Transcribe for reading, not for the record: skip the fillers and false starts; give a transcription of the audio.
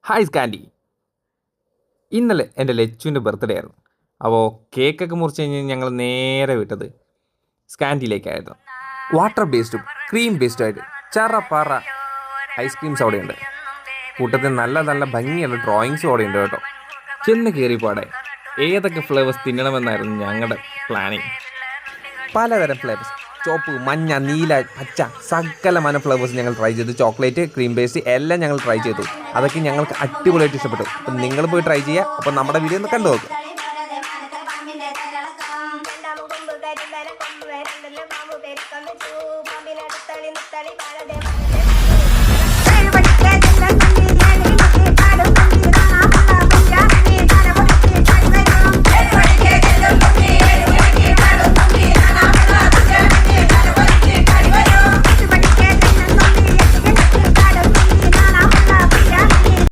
Hi scanty. ഇന്നലെ എൻ്റെ ലച്ചുവിൻ്റെ birthday ആയിരുന്നു. അപ്പോൾ കേക്കൊക്കെ മുറിച്ച് കഴിഞ്ഞ് ഞങ്ങൾ നേരെ വിട്ടത് സ്കാൻഡിയിലേക്കായിരുന്നു. വാട്ടർ ബേസ്ഡും ക്രീം ബേസ്ഡും ആയിട്ട് ചറ പറ ഐസ്ക്രീംസ് അവിടെയുണ്ട്. കൂട്ടത്തിൽ നല്ല നല്ല ഭംഗിയുള്ള ഡ്രോയിങ്സും അവിടെ ഉണ്ട് കേട്ടോ. ചെന്ന് കയറിയപാടെ ഏതൊക്കെ ഫ്ലേവേഴ്സ് തിന്നണമെന്നായിരുന്നു ഞങ്ങളുടെ പ്ലാനിങ്. പലതരം ഫ്ലേവേഴ്സ്, ചോപ്പ്, മഞ്ഞ, നീല, പച്ച, സകലമാന ഫ്ലേവേഴ്സ് ഞങ്ങൾ ട്രൈ ചെയ്തു. ചോക്ലേറ്റ്, ക്രീം ബേസ്ഡ് എല്ലാം ഞങ്ങൾ ട്രൈ ചെയ്തു. അതൊക്കെ ഞങ്ങൾക്ക് അടിപൊളിയായിട്ട് ഇഷ്ടപ്പെട്ടു. അപ്പം നിങ്ങൾ പോയി ട്രൈ ചെയ്യുക. അപ്പം നമ്മുടെ വീഡിയോ ഒന്ന് കണ്ടു നോക്കുക.